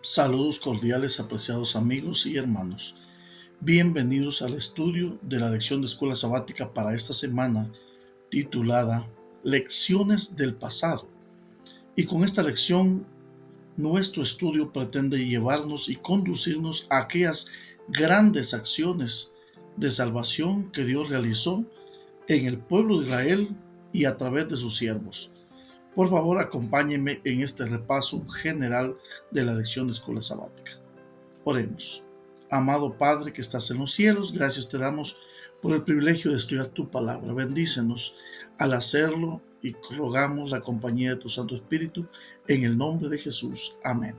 Saludos cordiales, apreciados amigos y hermanos. Bienvenidos al estudio de la lección de escuela sabática para esta semana titulada Lecciones del pasado. Y con esta lección, nuestro estudio pretende llevarnos y conducirnos a aquellas grandes acciones de salvación que Dios realizó en el pueblo de Israel y a través de sus siervos. Por favor, acompáñenme en este repaso general de la lección de escuela sabática. Oremos. Amado Padre que estás en los cielos, gracias te damos por el privilegio de estudiar tu palabra. Bendícenos al hacerlo y rogamos la compañía de tu Santo Espíritu en el nombre de Jesús. Amén.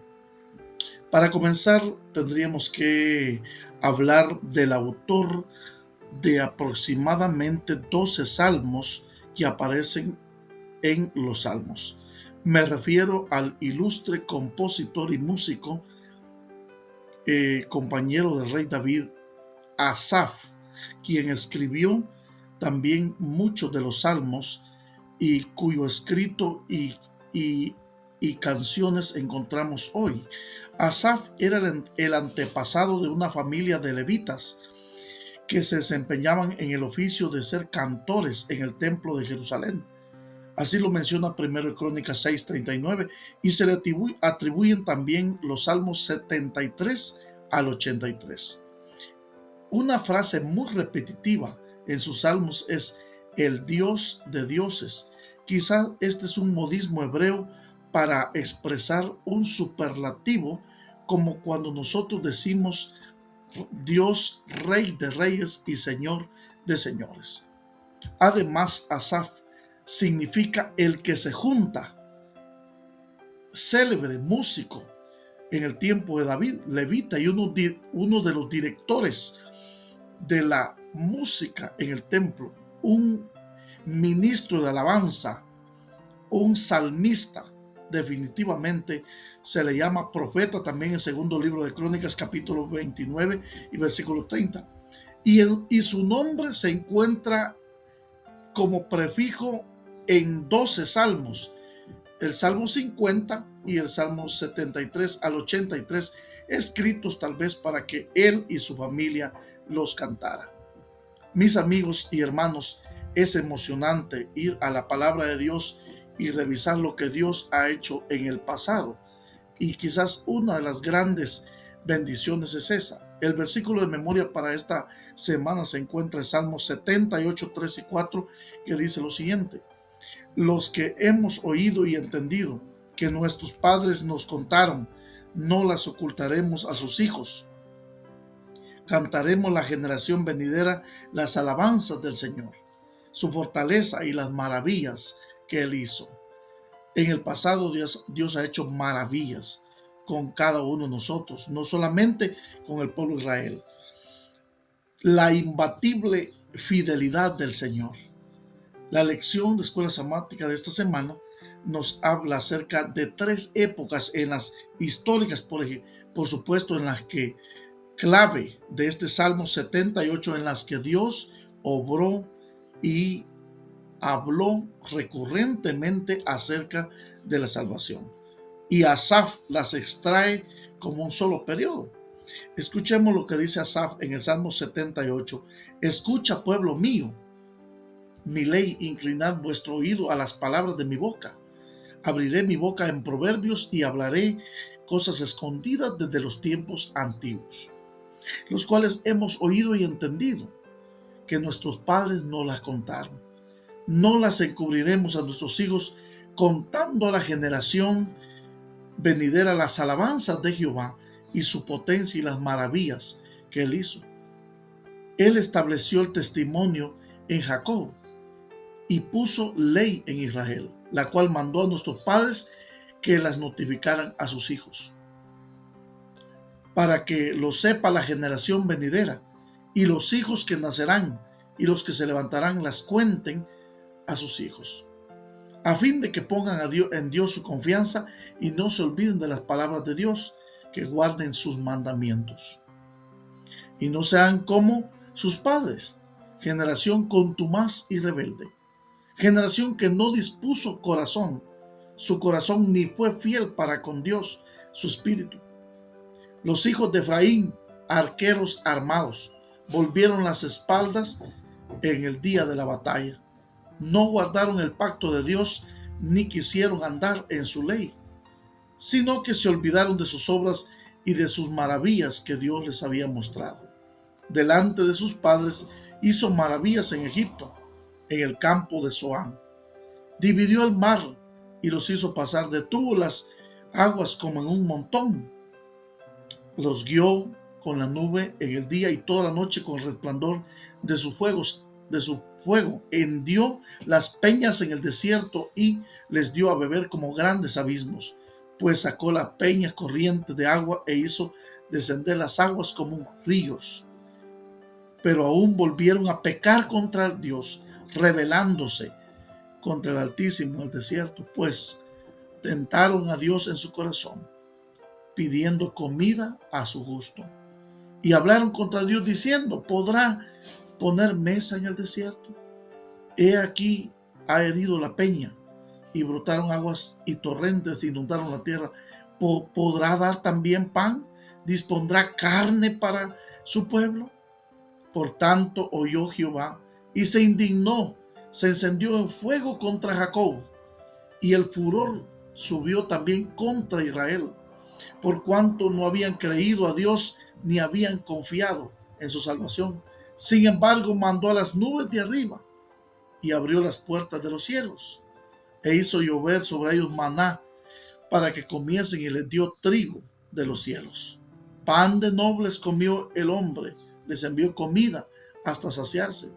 Para comenzar, tendríamos que hablar del autor de aproximadamente 12 salmos que aparecen en los salmos. Me refiero al ilustre compositor y músico, compañero del rey David, Asaf, quien escribió también muchos de los salmos y cuyo escrito y canciones encontramos hoy. Asaf era el antepasado de una familia de levitas que se desempeñaban en el oficio de ser cantores en el templo de Jerusalén. Así lo menciona 1 Crónicas 6:39 y se le atribuyen también los salmos 73 al 83. Una frase muy repetitiva en sus salmos es el Dios de dioses. Quizás este es un modismo hebreo para expresar un superlativo, como cuando nosotros decimos Dios, Rey de reyes y Señor de señores. Además, Asaf significa el que se junta, célebre músico en el tiempo de David, levita y uno de los directores de la música en el templo, un ministro de alabanza, un salmista. Definitivamente se le llama profeta también en el segundo libro de Crónicas, capítulo 29 y versículo 30. Y su nombre se encuentra como prefijo en 12 salmos, el Salmo 50 y el Salmo 73 al 83, escritos tal vez para que él y su familia los cantara. Mis amigos y hermanos, es emocionante ir a la palabra de Dios y revisar lo que Dios ha hecho en el pasado. Y quizás una de las grandes bendiciones es esa. El versículo de memoria para esta semana se encuentra en Salmos 78, 3 y 4, que dice lo siguiente: los que hemos oído y entendido que nuestros padres nos contaron, no las ocultaremos a sus hijos. Cantaremos la generación venidera las alabanzas del Señor, su fortaleza y las maravillas que Él hizo. En el pasado Dios ha hecho maravillas con cada uno de nosotros, no solamente con el pueblo de Israel. La imbatible fidelidad del Señor. La lección de escuela sabática de esta semana nos habla acerca de 3 épocas en las históricas, por supuesto, en las que clave de este Salmo 78, en las que Dios obró y habló recurrentemente acerca de la salvación. Y Asaf las extrae como un solo periodo. Escuchemos lo que dice Asaf en el Salmo 78. Escucha, pueblo mío, mi ley, inclinad vuestro oído a las palabras de mi boca. Abriré mi boca en proverbios y hablaré cosas escondidas desde los tiempos antiguos, los cuales hemos oído y entendido, que nuestros padres nos las contaron. No las encubriremos a nuestros hijos, contando a la generación venidera las alabanzas de Jehová y su potencia y las maravillas que él hizo. Él estableció el testimonio en Jacob y puso ley en Israel, la cual mandó a nuestros padres que las notificaran a sus hijos, para que lo sepa la generación venidera, y los hijos que nacerán y los que se levantarán las cuenten a sus hijos, a fin de que pongan en Dios su confianza y no se olviden de las palabras de Dios, que guarden sus mandamientos y no sean como sus padres, generación contumaz y rebelde, generación que no dispuso su corazón ni fue fiel para con Dios, su espíritu. Los hijos de Efraín, arqueros armados, volvieron las espaldas en el día de la batalla. No guardaron el pacto de Dios ni quisieron andar en su ley, sino que se olvidaron de sus obras y de sus maravillas que Dios les había mostrado. Delante de sus padres hizo maravillas en Egipto, en el campo de Zoán. Dividió el mar y los hizo pasar, detuvo las aguas como en un montón. Los guió con la nube en el día y toda la noche con el resplandor de sus fuego. Hendió las peñas en el desierto y les dio a beber como grandes abismos, pues sacó la peña corriente de agua e hizo descender las aguas como ríos. Pero aún volvieron a pecar contra Dios, rebelándose contra el Altísimo en el desierto, pues tentaron a Dios en su corazón, pidiendo comida a su gusto. Y hablaron contra Dios diciendo: ¿podrá poner mesa en el desierto? He aquí ha herido la peña, y brotaron aguas y torrentes inundaron la tierra. ¿Podrá dar también pan? ¿Dispondrá carne para su pueblo? Por tanto oyó Jehová y se indignó, se encendió en fuego contra Jacob, y el furor subió también contra Israel, por cuanto no habían creído a Dios ni habían confiado en su salvación. Sin embargo, mandó a las nubes de arriba y abrió las puertas de los cielos e hizo llover sobre ellos maná para que comiesen, y les dio trigo de los cielos. Pan de nobles comió el hombre, les envió comida hasta saciarse.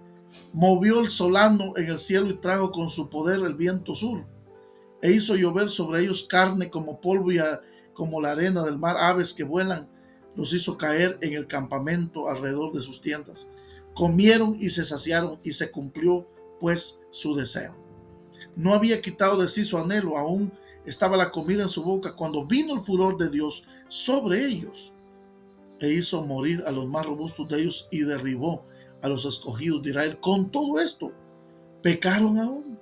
Movió el solano en el cielo y trajo con su poder el viento sur, e hizo llover sobre ellos carne como polvo y como la arena del mar, aves que vuelan. Los hizo caer en el campamento alrededor de sus tiendas. Comieron y se saciaron, y se cumplió pues su deseo. No había quitado de sí su anhelo, aún estaba la comida en su boca, cuando vino el furor de Dios sobre ellos, e hizo morir a los más robustos de ellos y derribó a los escogidos de Israel. Con todo esto, pecaron aún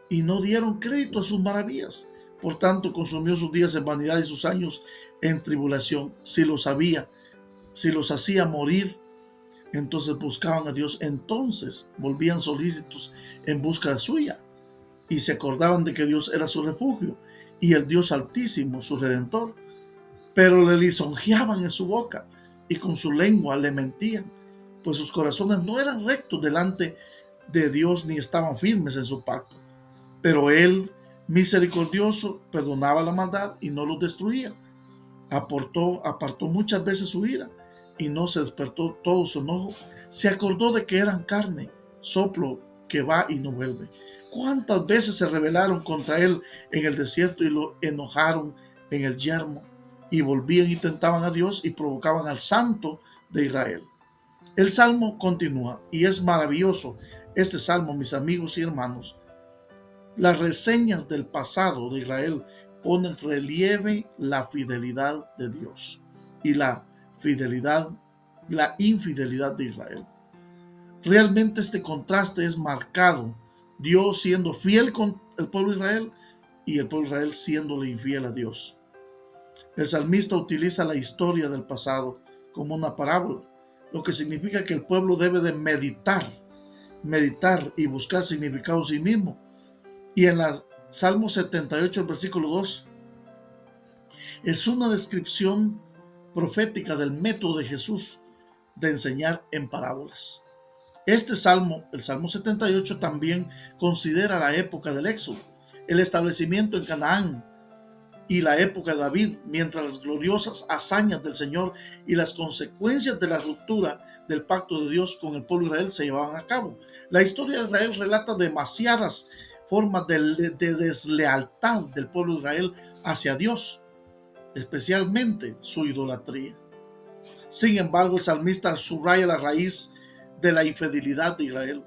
y no dieron crédito a sus maravillas. Por tanto, consumió sus días en vanidad y sus años en tribulación. Si los hacía morir, entonces buscaban a Dios, entonces volvían solícitos en busca de suya, y se acordaban de que Dios era su refugio y el Dios Altísimo su Redentor. Pero le lisonjeaban en su boca y con su lengua le mentían, pues sus corazones no eran rectos delante de Dios ni estaban firmes en su pacto. Pero él, misericordioso, perdonaba la maldad y no los destruía. Apartó muchas veces su ira y no se despertó todo su enojo. Se acordó de que eran carne, soplo que va y no vuelve. ¿Cuántas veces se rebelaron contra él en el desierto y lo enojaron en el yermo? Y volvían y tentaban a Dios y provocaban al Santo de Israel. El salmo continúa y es maravilloso este salmo, mis amigos y hermanos. Las reseñas del pasado de Israel ponen en relieve la fidelidad de Dios y la infidelidad de Israel. Realmente este contraste es marcado, Dios siendo fiel con el pueblo de Israel y el pueblo de Israel siéndole infiel a Dios. El salmista utiliza la historia del pasado como una parábola, lo que significa que el pueblo debe de meditar y buscar significado en sí mismo. Y en la Salmo 78, el versículo 2, es una descripción profética del método de Jesús de enseñar en parábolas. Este salmo, el Salmo 78, también considera la época del Éxodo, el establecimiento en Canaán y la época de David, mientras las gloriosas hazañas del Señor y las consecuencias de la ruptura del pacto de Dios con el pueblo de Israel se llevaban a cabo. La historia de Israel relata demasiadas formas de deslealtad del pueblo de Israel hacia Dios, especialmente su idolatría. Sin embargo, el salmista subraya la raíz de la infidelidad de Israel.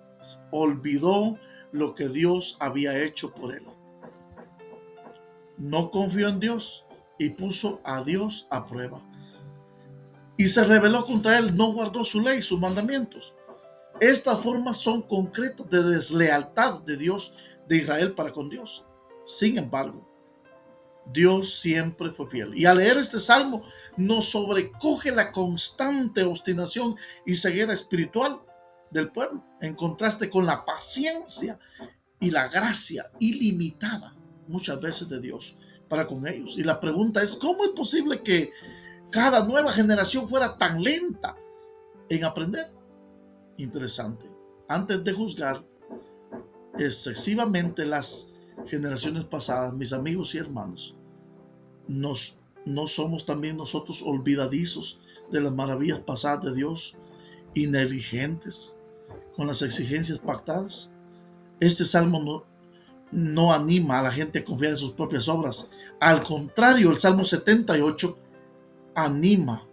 Olvidó lo que Dios había hecho por él. No confió en Dios y puso a Dios a prueba. Y se rebeló contra él, no guardó su ley, sus mandamientos. Estas formas son concretas de deslealtad de Dios, de Israel para con Dios. Sin embargo, Dios siempre fue fiel. Y al leer este salmo nos sobrecoge la constante obstinación y ceguera espiritual del pueblo, en contraste con la paciencia y la gracia ilimitada muchas veces de Dios para con ellos. Y la pregunta es, ¿cómo es posible que cada nueva generación fuera tan lenta en aprender? Interesante. Antes de juzgar excesivamente las generaciones pasadas, mis amigos y hermanos, no somos también nosotros olvidadizos de las maravillas pasadas de Dios y negligentes con las exigencias pactadas. Este salmo no anima a la gente a confiar en sus propias obras. Al contrario, el Salmo 78 anima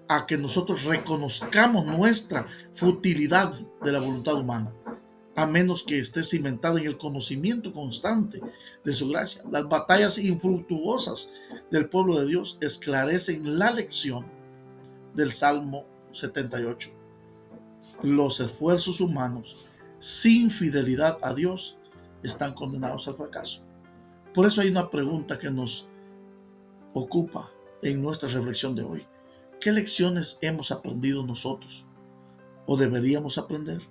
a que nosotros reconozcamos nuestra futilidad de la voluntad humana, a menos que esté cimentada en el conocimiento constante de su gracia. Las batallas infructuosas del pueblo de Dios esclarecen la lección del Salmo 78. Los esfuerzos humanos sin fidelidad a Dios están condenados al fracaso. Por eso hay una pregunta que nos ocupa en nuestra reflexión de hoy. ¿Qué lecciones hemos aprendido nosotros o deberíamos aprender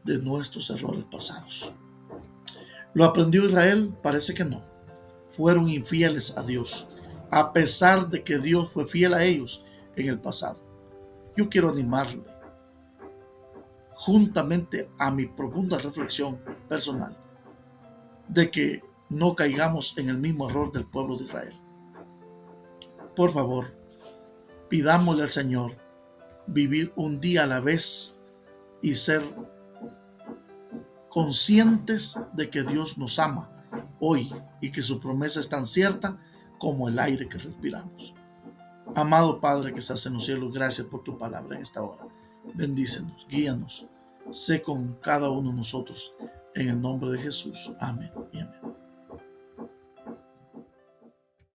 de nuestros errores pasados? ¿Lo aprendió Israel? Parece que no. Fueron infieles a Dios, a pesar de que Dios fue fiel a ellos en el pasado. Yo quiero animarle, juntamente a mi profunda reflexión personal, de que no caigamos en el mismo error del pueblo de Israel. Por favor, pidámosle al Señor vivir un día a la vez y ser conscientes de que Dios nos ama hoy y que su promesa es tan cierta como el aire que respiramos. Amado Padre que estás en los cielos, gracias por tu palabra en esta hora. Bendícenos, guíanos, sé con cada uno de nosotros en el nombre de Jesús. Amén.